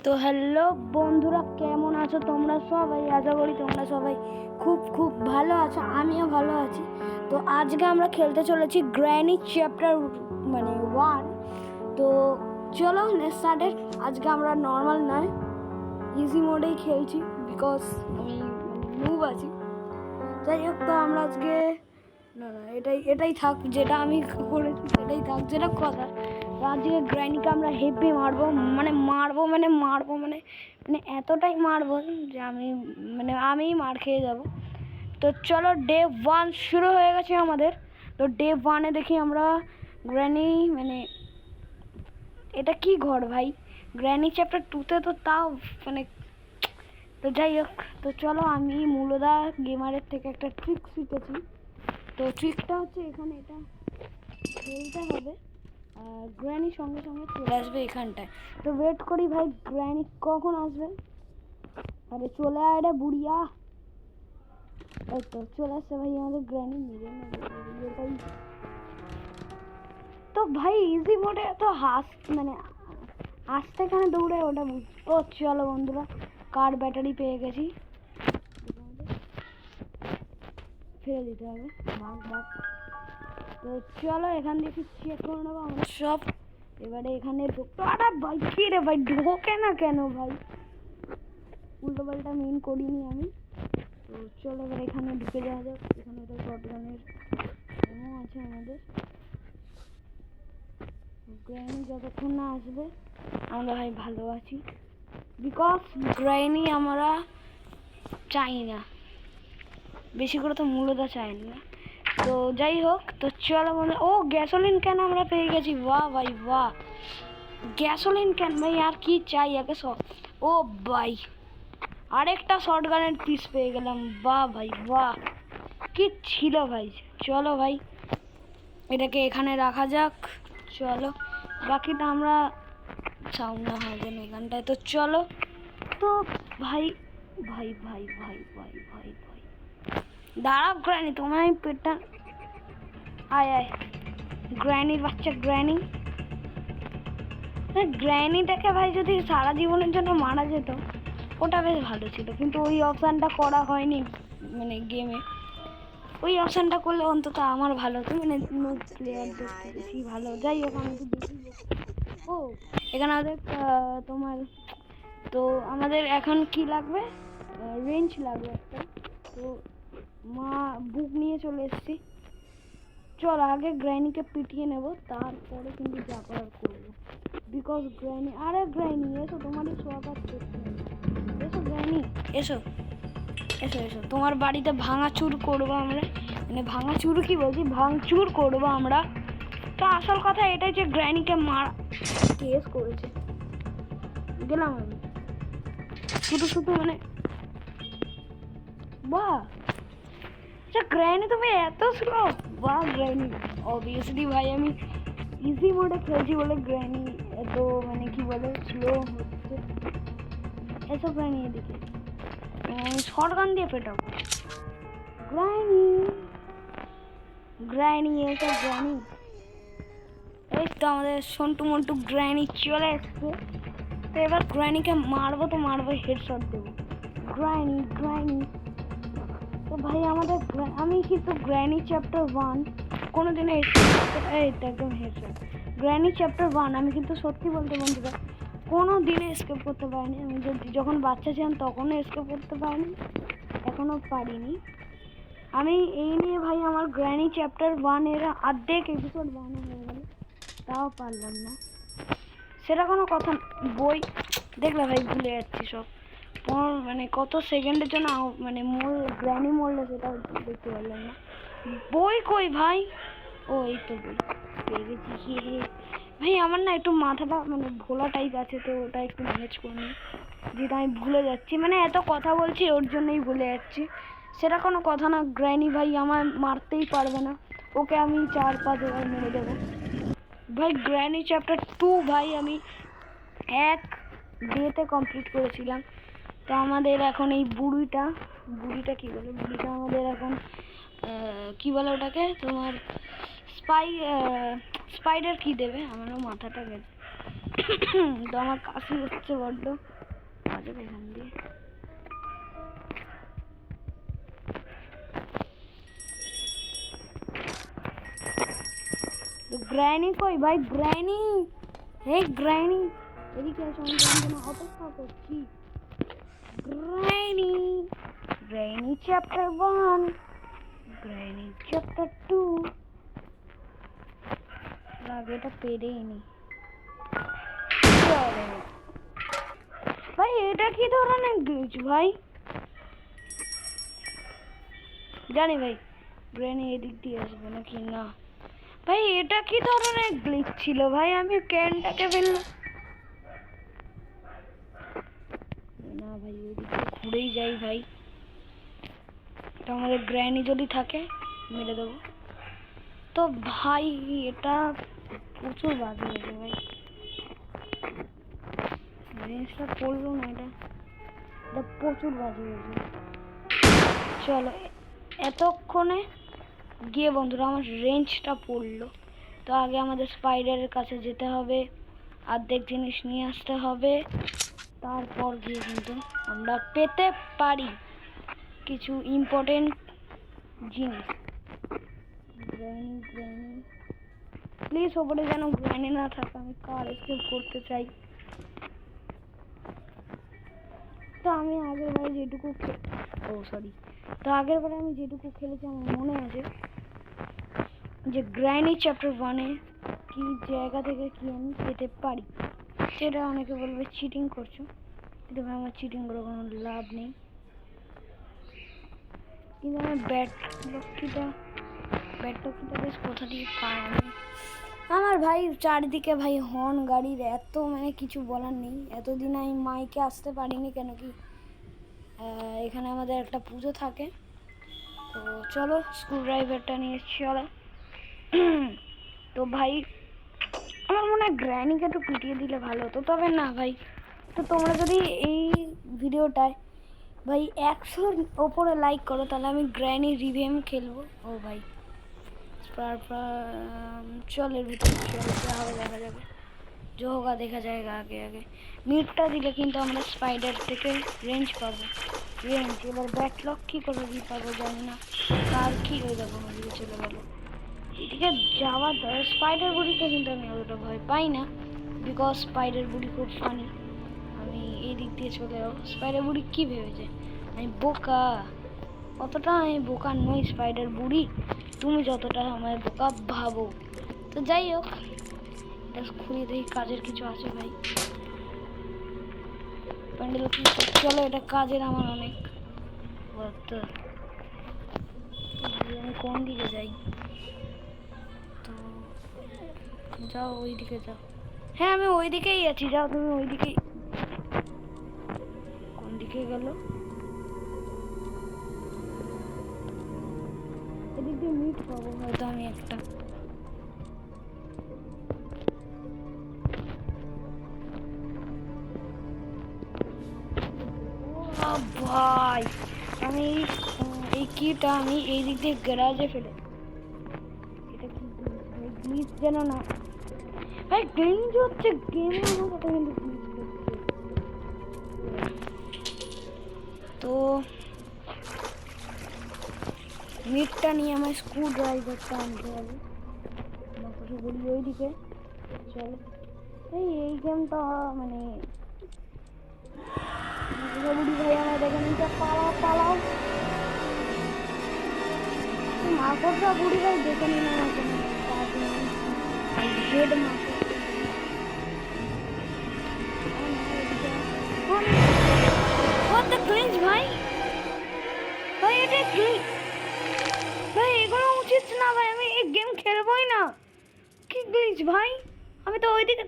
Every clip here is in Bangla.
তো হ্যালো বন্ধুরা, কেমন আছো তোমরা সবাই? আশা করি তোমরা সবাই খুব খুব ভালো আছো, আমিও ভালো আছি। তো আজকে আমরা খেলতে চলেছি গ্র্যানি চ্যাপ্টার 1। তো চলো স্টার্টেড। আজকে আমরা নর্মাল নয়, ইজি মোডেই খেলছি, বিকজ আমি মুভ আছি। যাই হোক, তো আমরা আজকে না এটাই থাক, যেটা আমি করেছি সেটাই থাক, যেটা কথা। আজকে গ্র্যানিকে আমরা হেভি মারবো এতটাই মারবো যে আমি মার খেয়ে যাব। তো চলো, ডে 1 শুরু হয়ে গেছে আমাদের। তো ডে 1-এ দেখি আমরা গ্র্যানি এটা কি ঘর ভাই? গ্র্যানি চ্যাপ্টার 2-তে তো তাও তো যাই হোক, তো চলো, আমি মূলদা গেমারের থেকে একটা ট্রিক শিখেছি। তো ট্রিকটা হচ্ছে এখানে এটা খেলতে হবে, আর গ্র্যানি সঙ্গে সঙ্গে চলে আসবে এখানটায়। তো ওয়েট করি ভাই, গ্র্যানি কখন আসবে? আরে চলে আয় রে বুড়িয়া। এই তো চলে আসছে ভাই আমাদের গ্র্যানি। মেরে এটাই তো ভাই, ইজি মোডে এত আসতে এখানে দৌড়ে ওটা ও চলো বন্ধুরা, কার ব্যাটারি পেয়ে গেছি, ফেলে দিতে হবে। ভাগ। তো চলো এখান থেকে চেক করে নেবো আমরা সব। এবারে এখানে ঢুকতো। আরে ভাই কি রে ভাই, ঢোকে না কেন ভাই? উল্টো পাল্টা মেন করিনি আমি। তো চলো এবার এখানে ঢুকে যাওয়া যাক। এখানে তো শটগানের এমন আছে আমাদের। গ্র্যানি যতক্ষণ না আসবে আমরা ভাই ভালো আছি, বিকজ গ্র্যানি আমরা চাই না, বেশি করে তো মূলদা চাই না। তো যাই হোক, তো চলো ও গ্যাসোলিন ক্যান আমরা পেয়ে গেছি। বাহ ভাই বাহ, গ্যাসোলিন ক্যান ভাই, আর কি চাই আগে সব। ও ভাই আরেকটা শটগানের পিস পেয়ে গেলাম। বাহ ভাই বাহ, কি ছিল ভাই। চলো ভাই এটাকে এখানে রাখা যাক। চলো বাকিটা আমরা সাউন্ড না হয় যেন এখানটায়। তো চলো, তো ভাই ভাই ভাই ভাই ভাই ভাই ভাই দাঁড়াও গ্র্যানি, তোমার আমি পেটটা আয় গ্র্যানির বাচ্চা গ্র্যানি। গ্র্যানিটাকে ভাই যদি সারা জীবনের জন্য মারা যেত ওটা বেশ ভালো ছিল, কিন্তু ওই অপশানটা করা হয়নি গেমে। ওই অপশানটা করলে অন্তত আমার ভালো হতো, প্লেয়ারদের বেশি ভালো। যাই হোক, আমি তো দেখি। ও এখানে আমাদের তোমার তো আমাদের এখন কি লাগবে? রেঞ্জ লাগবে একটা। তো বুক নিয়ে চলে এসেছি। চল আগে গ্র্যানিকে পিটিয়ে নেব, তারপরে কিন্তু যা করার করবো, বিকজ গ্র্যানি। আরে গ্র্যানি এসো, তোমারই স্বাগত করতে হবে। এসো গ্র্যানি, এসো এসো এসো, তোমার বাড়িতে ভাঙাচুর করবো আমরা। ভাঙাচুর কি বলছি, ভাঙচুর করবো আমরা। তো আসল কথা এটাই যে গ্র্যানিকে কেস করেছে। গেলাম আমি শুধু বাহ গ্র্যানি, তুমি এত স্লো। বাহ গ্র্যানি, অবভিয়াসলি ভাই আমি ইজি মোডে খেলছি বলে গ্র্যানি এত কি বলে স্লো হচ্ছে। এসব গ্র্যানি এদিকে, শটগান দিয়ে পেটাবো। গ্র্যানি এসব গ্র্যানি। এই তো আমাদের সন্টু মন্টু গ্র্যানি চলে এসছে। তো এবার গ্র্যানিকে মারবো হেডশট দেবো। গ্র্যানি তো ভাই আমাদের আমি কিন্তু গ্র্যানি চ্যাপ্টার 1 কোনোদিনও একদম হেডশট। গ্র্যানি চ্যাপ্টার 1 আমি কিন্তু সত্যি বলতে বন্ধুরা কোনো দিনে এসকেপ করতে পারিনি। আমি যখন বাচ্চা ছিলাম তখনও এসকেপ করতে পারিনি, এখনও পারিনি। আমি এই নিয়ে ভাই আমার গ্র্যানি চ্যাপ্টার 1-এর অর্ধেক এপিসোড বানানো হয়ে গেল, তাও পারলাম না। সেটা কোনো কথা। বই দেখলে ভাই ভুলে যাচ্ছি সব। কত সেকেন্ডের জন্য গ্র্যানি মরলো সেটা দেখতে পারলাম না। বই কই ভাই? ও এই তো বই পেয়ে গেছি। ভাই আমার না একটু মাথাটা ভোলা টাইপ আছে, তো ওটা একটু ম্যানেজ করে নিই, যেটা আমি ভুলে যাচ্ছি। এত কথা বলছি ওর জন্যই ভুলে যাচ্ছি। সেটা কোনো কথা না। গ্র্যানি ভাই আমার মারতেই পারবে না, ওকে আমি 4-5 বার মেরে দেবো ভাই। গ্র্যানি চ্যাপ্টার 2 ভাই আমি 1 ডেতে কমপ্লিট করেছিলাম। তো আমাদের এখন এই বুড়িটা কি বলে, বুড়িটা আমাদের এখন কি বলে ওটাকে, তোমার স্পাইডার কি দেবে, আমারও মাথাটা গেছে। তো আমার কাশি হচ্ছে বড্ড, বাজাবে এখান দিয়ে। গ্র্যানি কই ভাই? গ্র্যানি, হে গ্র্যানি এদিকে এসো, আমি তোমার জন্য অপেক্ষা করছি। Granny, granny chapter 1, granny chapter 2। লাগে এটা পেরেই নি ভাই, এটা কি ধরনের গ্লিচ ভাই? জানি ভাই গ্র্যানি এদিক দিয়ে আসবে নাকি না। ভাই এটা কি ধরনের গ্লিচ ছিল ভাই? আমি ক্যানটাকে ফেললাম না ভাই, ওইদিকে ঘুরেই যাই ভাই। এটা আমাদের গ্র্যানি যদি থাকে মেরে দেবো। তো ভাই এটা প্রচুর বাজে হয়েছে ভাই, রেঞ্জটা পড়লো না, এটা প্রচুর বাজে হয়েছে। চলো এতক্ষণে গিয়ে বন্ধুরা আমার রেঞ্জটা পড়লো। তো আগে আমাদের স্পাইডারের কাছে যেতে হবে, অর্ধেক জিনিস নিয়ে আসতে হবে, তারপর গিয়ে কিন্তু আমরা পেতে পারি কিছু ইম্পর্টেন্ট জিনিস। গ্র্যানি, গ্র্যানি প্লিজ ওপরে যেন গ্র্যানি না থাকে, আমি কার এসকেপ করতে চাই। তো আমি আগের বারে যেটুকু তো আগের বারে আমি যেটুকু খেলেছি আমার মনে আছে যে গ্র্যানি চ্যাপ্টার 1-এ কি জায়গা থেকে কি আমি পেতে পারি। সেটা অনেকে বলবে চিটিং করছো, কিন্তু ভাই আমার চিটিং করে কোনো লাভ নেই। কিন্তু আমি ব্যাট লক্ষ্মীটা বেশ কোথা দিয়ে পাই আমি। আমার ভাই চারিদিকে ভাই হর্ন গাড়ির, এত মানে কিছু বলার নেই। এতদিন আমি মাইকে আসতে পারিনি কেন কি এখানে আমাদের একটা পুজো থাকে। তো চলো স্ক্রু ড্রাইভারটা নিয়ে চলো। তো ভাই আমার মনে হয় গ্র্যানিকে একটু পিটিয়ে দিলে ভালো হতো, তবে না ভাই। তো তোমরা যদি এই ভিডিওটায় ভাই 100-র ওপরে লাইক করো তাহলে আমি গ্র্যানি রিভেম খেলবো। ও ভাই চল এর ভিতরে চল, যা হবে দেখা যাবে, जो होगा देखा जाएगा आगे आगे। মিটটা দিলে কিন্তু আমরা স্পাইডার থেকে রেঞ্জ পাবো। এবার ব্যাটলক কি করে পাবো জানি না, কার কি হয়ে যাবো, ওদিকে চলে গেল। এদিকে যাওয়া স্পাইডার বুড়িকে কিন্তু আমি অতটা ভয় পাই না, বিকজ স্পাইডার বুড়ি খুব ফানি। আমি এই দিক দিয়ে চলে যাবো। স্পাইডার বুড়ি কি ভেবেছে আমি বোকা? অতটা আমি বোকা নই স্পাইডার বুড়ি, তুমি যতটা আমার বোকা ভাবো। তো যাই হোক, এটা খুলে দেখি কাজের কিছু আছে ভাই। প্যান্ডেল চলো, এটা কাজের আমার অনেক। আমি কোন দিকে যাই? তো যাও ওই দিকে যাও। হ্যাঁ আমি ওই দিকেই আছি, যাও তুমি ওই দিকেই। কোন দিকে গেল? এদিক দিয়ে মিট পাবো হয়তো আমি একটা। ভাই আমি এই কিটা আমি এই দিক দিয়ে গ্যারাজে ফেলে, এটা কি গ্লিচ যেন না ভাই, গ্লিচ হচ্ছে গেমে আমার কথা কিন্তু গ্লিচ করছে। তো মিটটা নিয়ে আমার স্ক্রু ড্রাইভারটা আনতে হবে। আমার কথা বলি ওইদিকে চলো। এই গেমটা মানে বুড়ি ভাই আমার দেখে নিতে, পালাও পালাও মাকড়টা বুড়ি ভাই দেখে নিন আমাকে হেড ভাই ভাই এটা ভাই এগুলো উচিত না ভাই, আমি এই গেম খেলবোই না। কি গ্লিচ ভাই, আমি তো ওইদিকে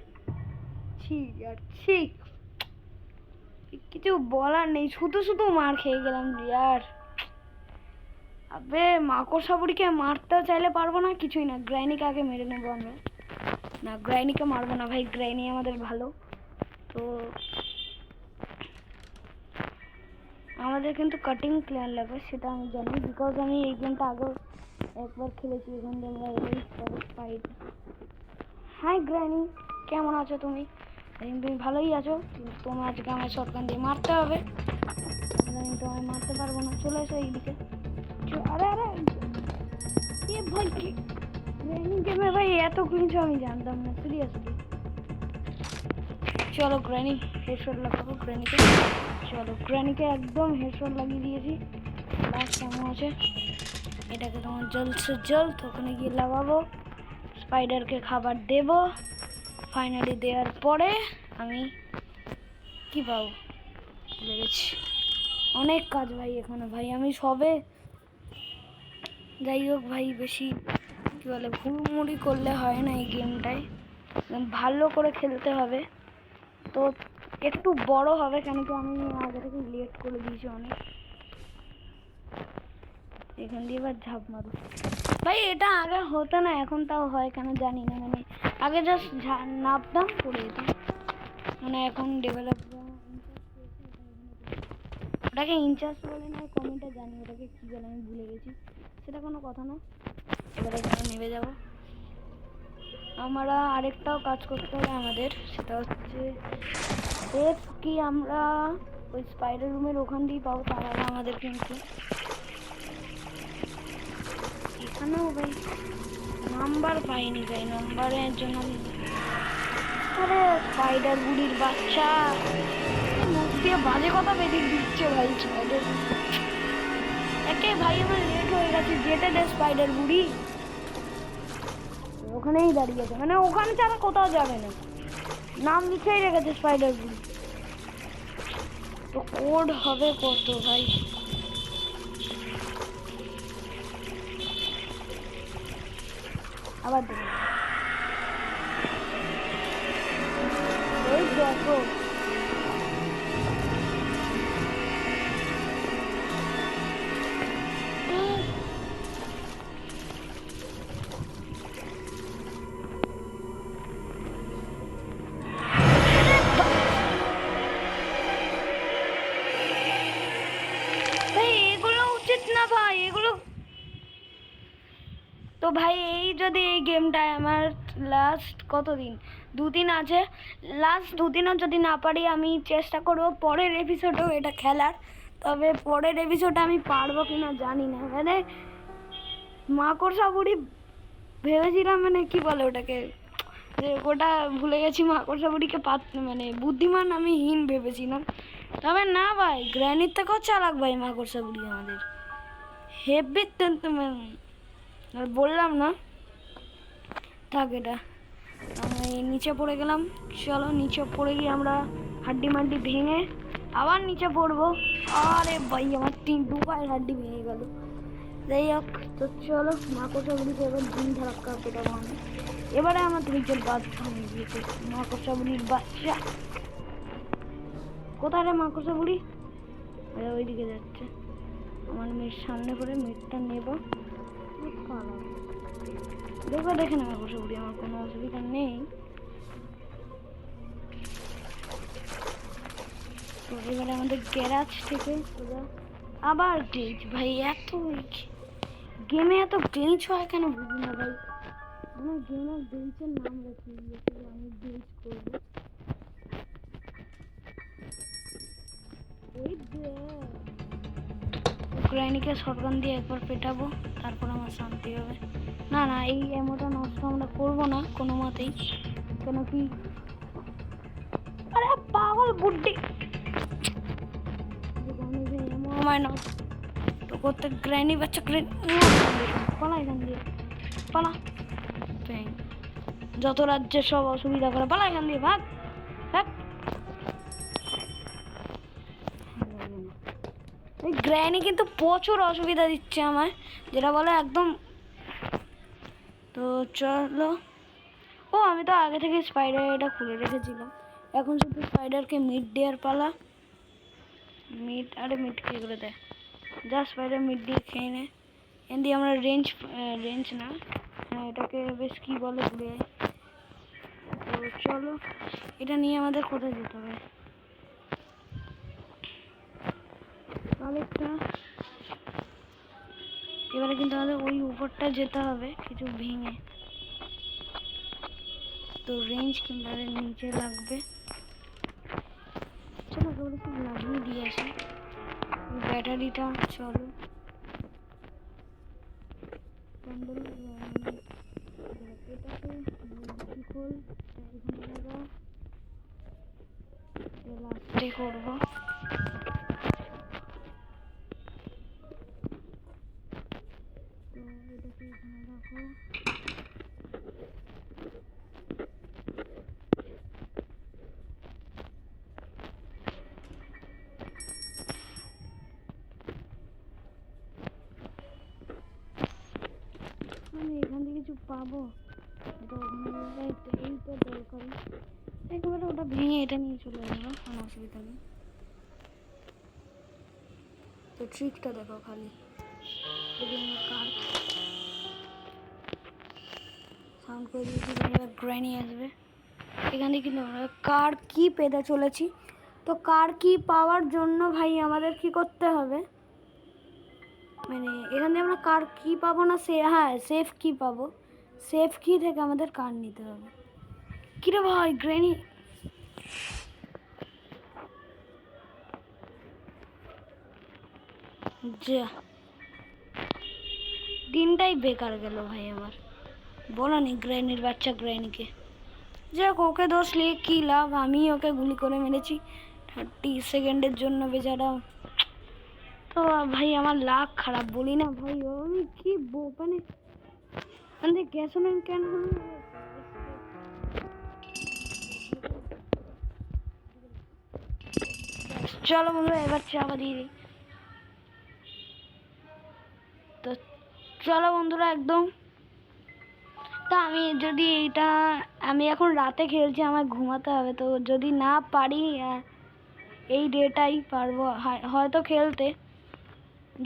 কিছু বলার নেই, শুধু শুধু মার খেয়ে গেলাম ইয়ার। আবে মাকড়সা বুড়িকে মারতেও চাইলে পারবো না, কিছুই না। গ্র্যানিকে আগে মেরে নেবো আমরা। না গ্র্যানিকে মারবো না ভাই, গ্র্যানি আমাদের ভালো। তো আমাদের কিন্তু কাটিং প্ল্যান লাগবে, সেটা আমি জানি, বিকজ আমি এই গেমটা আগেও একবার খেলেছি। এখান থেকে আমরা ফাইট। হাই গ্র্যানি, কেমন আছো তুমি? তুমি ভালোই আছো, কিন্তু তোমার আজকে আমার শটগান দিয়ে মারতে হবে। আমি তোমায় মারতে পারবো না, চলে এসো এইদিকে। আরে আরে এ ভাই কি গেমে ভাই এত কিছু আমি জানতাম না, সিরিয়াসলি। চলো গ্র্যানি হেডশট লাগাবো গ্র্যানিকে। চলো গ্র্যানিকে একদম হেডশট লাগিয়ে দিয়েছি। লাস্ট কেমন আছে, এটাকে তোমার জলদ সে জলদ ওখানে গিয়ে লাগাবো। স্পাইডারকে খাবার দেব। ফাইনালি দেওয়ার পরে আমি কি পাবো ভুলে গেছি। অনেক কাজ ভাই এখানে ভাই, আমি সবে যাই হোক ভাই, বেশি কী বলে হুড়মুড়ি করলে হয় না এই গেমটায়, ভালো করে খেলতে হবে। তো একটু বড় হবে, কেন কি আমি আগে থেকে লেট করে দিয়েছি অনেক। এখান দিয়ে এবার ঝাঁপ মারো ভাই, এটা আগে হতো না, এখন তাও হয় কেন জানি না। মানে আগে জাস্ট নামতাম পড়ে যেতাম, মানে এখন ডেভেলপ ওটাকে ইনচার্জ বলে না, কমেন্টে জানি ওটাকে কী বলে, আমি ভুলে গেছি, সেটা কোনো কথা না। এবারে নেমে যাব আমরা। আরেকটাও কাজ করতে হবে আমাদের, সেটা হচ্ছে সেফ কি আমরা ওই স্পাইডার রুমের ওখান দিয়ে পাবো, তার আগে আমাদের কিন্তু এখানেও ভাই নাম্বার পাইনি ভাই, নাম্বারের জন্য আমি আরে স্পাইডার বুড়ির বাচ্চা মুখ দিয়ে বাজে কথা বেরিয়ে দিচ্ছে ভাই। স্পাইডার একে ভাই আমার লেট হয়ে গেছে, যেতে দে স্পাইডার বুড়ি। ওখানেই দাঁড়িয়ে আছে, মানে ওখানে ছাড়া কোথাও যাবে না, নাম লিখেই রেখেছে স্পাইডার বুড়ি। তো কোড হবে কত ভাই, আবার দেখো এই দেখো ভাই, এগুলো উচিত না ভাই এগুলো। তো ভাই এই যদি এই গেমটায় আমার লাস্ট কতদিন, 2 দিন আছে, লাস্ট 2 দিনও যদি না পারি, আমি চেষ্টা করব পরের এপিসোডেও এটা খেলার। তবে পরের এপিসোডে আমি পারবো কিনা জানি না, মানে মাকড়সা বুড়ি ভেবেছিলাম, মানে কি বলে ওটাকে, যে ওটা ভুলে গেছি, মাকড়সা বুড়িকে মানে বুদ্ধিমান আমি হীন ভেবেছিলাম। তবে না ভাই, গ্র্যানির থেকেও চালাক ভাই মাকড়সা বুড়ি আমাদের, হেভি। আর বললাম না, থাক এটা। আমরা নিচে পড়ে গেলাম, চলো নিচে পড়ে গিয়ে আমরা হাড্ডি মাড্ডি ভেঙে আবার নিচে পড়বো। আরে ভাই আমার 2 পায়ের হাড্ডি ভেঙে গেল। যাই হোক, তো চলো মাকড়সা বুড়িকে এবার দিন ধাক্কা পেটাবো আমি। এবারে আমার ধৈর্যের বাচ্চা হয়ে গিয়েছে, মাকড়সা বুড়ির বাচ্চা কোথায় রে মাকড়সা বুড়ি? ওইদিকে যাচ্ছে, আমার মেয়ের সামনে করে মেয়েরটা নেবো। দেখো দেখে নেবে বসে বুড়ি, আমার কোনো অসুবিধা নেই। তো এবারে আমাদের গ্যারাজ থেকে আবার গ্লিচ ভাই, এত গেমে এত গ্লিচ হয় কেন বুঝি না ভাই। আমার গেমের গ্লিচের নাম রেখে দিয়েছে, আমি গ্লিচ করবো। গ্র্যানিকে শটগান দিয়ে একবার পেটাবো, তারপর আমার শান্তি হবে। না না, এই এমোটা নষ্ট আমরা করবো না কোনো মতেই, কেন কি আরে পাগল বুদ্ধি আমায় নষ্ট করতে। গ্র্যানি বাচ্চা পালা এখান দিয়ে, পালা। যত রাজ্যের সব অসুবিধা করে, পালা এখান দিয়ে, ভাগ ভাগ। এই গ্র্যানি কিন্তু প্রচুর অসুবিধা দিচ্ছে আমায়, যেটা বলে একদম। তো চলো, ও আমি তো আগে থেকে স্পাইডার এটা খুলে রেখেছিলাম, এখন শুধু স্পাইডারকে মিট দেওয়ার পালা। মিট, আরে মিট খেয়ে করে দেয়, যা স্পাইডার মিট দিয়ে খেয়ে নেয়। এন দিয়ে আমরা রেঞ্জ না, হ্যাঁ এটাকে বেশ কি বলে ভুলে যায়। তো চলো, এটা নিয়ে আমাদের কোথায় যেতে হবে আরেকটা। এবারে কিন্তু আমাদের ওই উপরটা যেতে হবে কিছু ভেঙে। তো রেঞ্জ কিম্বারের নিচে লাগবে। চলো ওগুলো সব লাগিয়ে দিয়ে আসি ব্যাটারিটা। চলো ক্যান্ডেল এটাকে খোল এখানে লাগা লাস্টে করবো। তো এটাকে এখানে রাখো। আমি এখান থেকে কিছু পাবো, এটা ওখানে এইটা দরকারি। একেবারে ওটা ভেঙে এটা নিয়ে চলে যাবো, কোনো অসুবিধা নেই। তো ট্রিকটা দেখো খালি, কার সাউন্ড করে দিয়েছি, গ্র্যানি আসবে এখানে। কিন্তু আমরা কার কি পেতে চলেছি। তো কার কি পাওয়ার জন্য ভাই আমাদের কি করতে হবে, মানে এখানে আমরা কার কি পাবো না, হ্যাঁ সেফ কি পাবো। সেফ কি থেকে আমাদের কার নিতে হবে। কিরে ভাই গ্র্যানি, যা দিনটাই বেকার গেল ভাই আমার। বলো নি গ্র্যানির বাচ্চা গ্র্যানিকে, যাক ওকে দোষ নিয়ে কী লাভ, আমি ওকে গুলি করে মেরেছি 30 সেকেন্ডের জন্য বেচারা। তো ভাই আমার লাক খারাপ, বলি না ভাই। আমি কি মানে গ্যাসোলিন কেন হলো। চলো বন্ধুরা এবার চাপা দিয়ে দিই। তো চলো বন্ধুরা একদম। তা আমি যদি আমি এখন রাতে খেলছি, আমার ঘুমাতে হবে। তো যদি না পারি এই ডেটাই পারবো হয়তো খেলতে।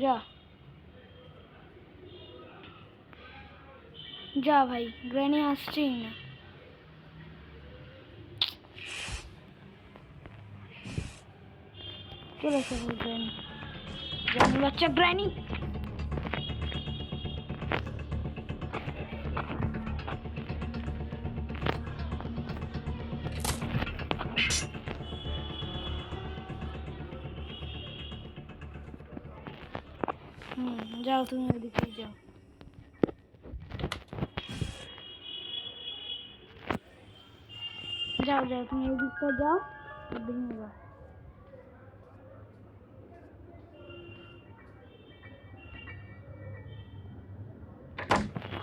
যা যা ভাই, গ্র্যানি আসছেই না। চলে এসে গ্র্যানি, গ্র্যানি বাচ্চা গ্র্যানি। যাও তুমি ওদিকে যাও। যাও যাও তুমি ওদিকটা যাও, ভেঙে যাও।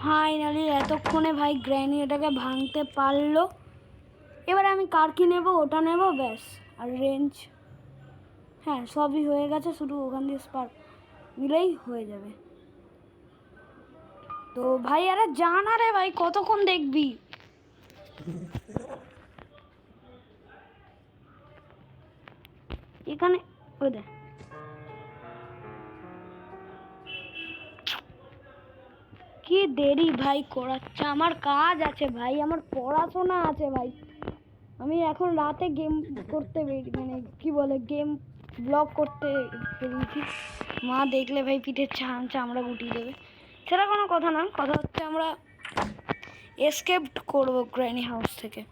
ফাইনালি এতক্ষণে ভাই গ্র্যানি এটাকে ভাঙতে পারলো। এবার আমি কার কি নেবো, ওটা নেবো ব্যাস। আর রেঞ্জ হ্যাঁ সবই হয়ে গেছে, শুধু ওখান দিয়ে স্পার্ক নিলেই হয়ে যাবে। তো ভাই আরে জানা রে ভাই, কতক্ষণ দেখবি। এখানে ওই দেখ, কি দেরি ভাই করাচ্ছে। আমার কাজ আছে ভাই, আমার পড়াশোনা আছে ভাই। আমি এখন রাতে গেম করতে মানে কি বলে গেম ব্লগ করতে বেরিয়েছি। মা দেখলে ভাই পিঠের চামড়া গুটিয়ে দেবে। সেটা কোনো কথা না, কথা হচ্ছে আমরা এসকেপ করবো গ্র্যানি হাউস থেকে।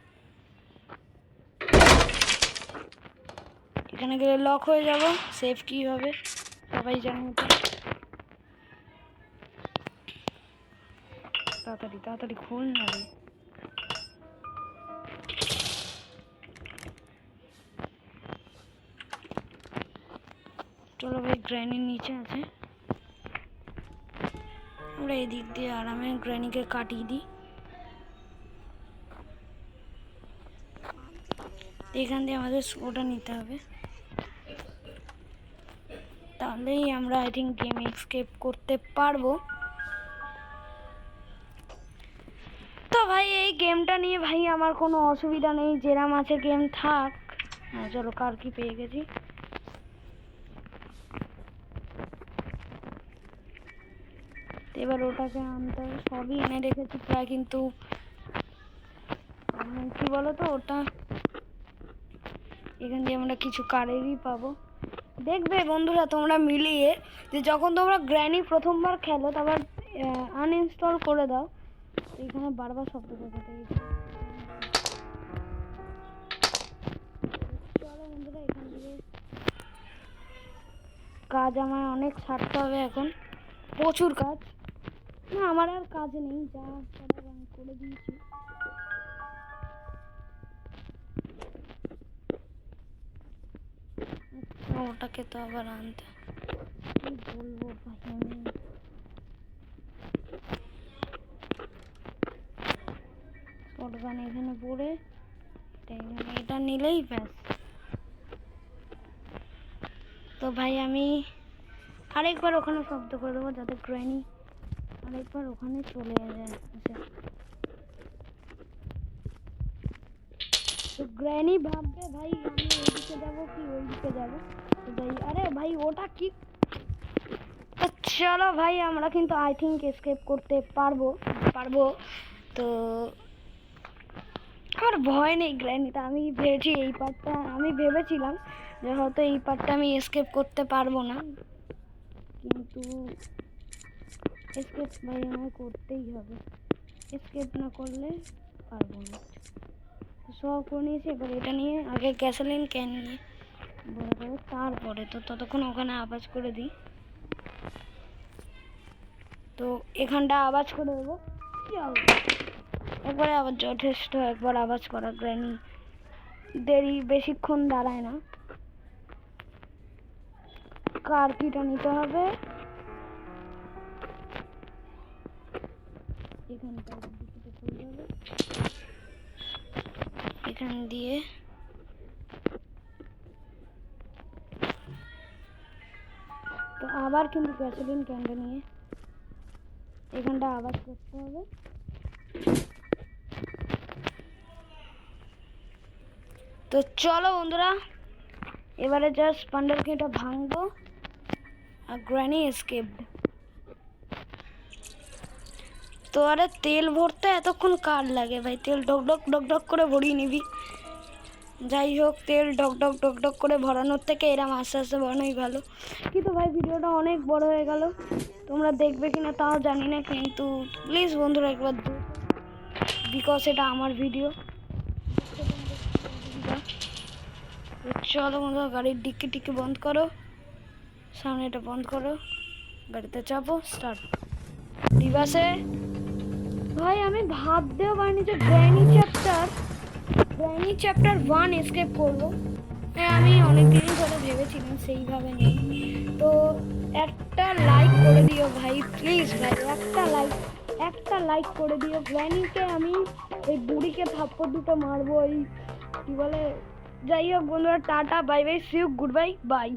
এখানে গেলে লক হয়ে যাব, সেফ কি হবে সবাই জানে। তাড়াতাড়ি তাড়াতাড়ি খোল না রে। চলো ভাই গ্র্যানির নিচে আছে, আমরা এদিক দিয়ে আরামে গ্র্যানিকে কাটিয়ে দিই। এখান দিয়ে আমাদের ওটা নিতে হবে, তাহলেই আমরা আই থিঙ্ক গেম এসকেপ করতে পারবো। তো ভাই এই গেমটা নিয়ে ভাই আমার কোনো অসুবিধা নেই, যেরাম আছে গেম থাক। হ্যাঁ চলো কার কি পেয়ে গেছি। এবার ওটাকে আনতে হবে, সবই এনে রেখেছি প্রায়। কিন্তু কি বলতো ওটা এখান দিয়ে আমরা কিছু কারেরই পাবো। দেখবে বন্ধুরা তোমরা মিলিয়ে, যে যখন তোমরা গ্র্যানি প্রথমবার খেলো তারপর আনইনস্টল করে দাও, এখানে বারবার শব্দ দেখাতে বন্ধুরা এখান থেকে কাজ আমার অনেক ছাড়তে হবে এখন, প্রচুর কাজ। না আমার আর কাজ নেই, যা করার আমি করে দিয়েছি। ওটাকে তো আবার আনতে কি বলবো ভাই আমি। শটগান এখানে পড়ে এটা নিলেই ব্যাস। তো ভাই আমি আরেকবার ওখানে শব্দ করে দেবো যাতে গ্র্যানি আরেকবার ওখানে চলে যায়। তো গ্র্যানি ভাববে ভাই আমি ওইদিকে যাবো কি ওইদিকে যাবো। তো ভাই আরে ভাই ওটা কি, চলো ভাই আমরা কিন্তু আই থিঙ্ক এসকেপ করতে পারবো। তো আমার ভয় নেই গ্র্যানিতে, আমি ভেবেছি এই পার্টটা, আমি ভেবেছিলাম যে হয়তো এই পার্টটা আমি এসকেপ করতে পারবো না, কিন্তু এসকেপ ভাই আমার করতেই হবে, এসকেপ না করলে পারবো না। সব করে নিয়েছি, এবার এটা নিয়ে আগে গ্যাসোলিন ক্যান নিয়ে বড় করে তারপরে তো ততক্ষণ ওখানে আওয়াজ করে দিই। তো এখানটা আওয়াজ করে দেবো, একবারে আবার যথেষ্ট, একবার আওয়াজ করা। গ্র্যানি দেরি বেশিক্ষণ দাঁড়ায় না। কার কিটা নিতে হবে, এখানটা এখান দিয়ে তো আবার কিন্তু গ্যাসোলিন ক্যানটা নিয়ে এখানটা আওয়াজ করতে হবে। তো চলো বন্ধুরা এবারে জাস্ট বান্ডেলকে এটা ভাঙবো আর গ্র্যানি এসকেপড। তো আরে তেল ভরতে এতক্ষণ কার লাগে ভাই, তেল ডক ডক করে ভরিয়ে নিবি। যাই হোক তেল ডক ডক করে ভরানোর থেকে এরম আস্তে আস্তে ভরানোই ভালো। কিন্তু ভাই ভিডিওটা অনেক বড় হয়ে গেল, তোমরা দেখবে কিনা তাও জানি না, কিন্তু প্লিজ বন্ধুরা একবার বিকজ এটা আমার ভিডিও। চলো বন্ধুরা গাড়ির ডিক্কি বন্ধ করো, সামনে এটা বন্ধ করো, গাড়িতে চাপো, স্টার্ট। রিভার্সে ভাই আমি ভাবতেও পারিনি যে গ্র্যানি চ্যাপ্টার 1 এসকেপ করবো। হ্যাঁ আমি অনেকদিন ধরে ভেবেছিলাম, সেইভাবে নেই। তো একটা লাইক করে দিও ভাই প্লিজ, ভাই একটা লাইক করে দিও। গ্র্যানিকে আমি এই বুড়িকে থাপ্পড় দুটো মারবো, এই কি বলে। যাই হোক বন্ধুরা tata bye bye, see you, goodbye by.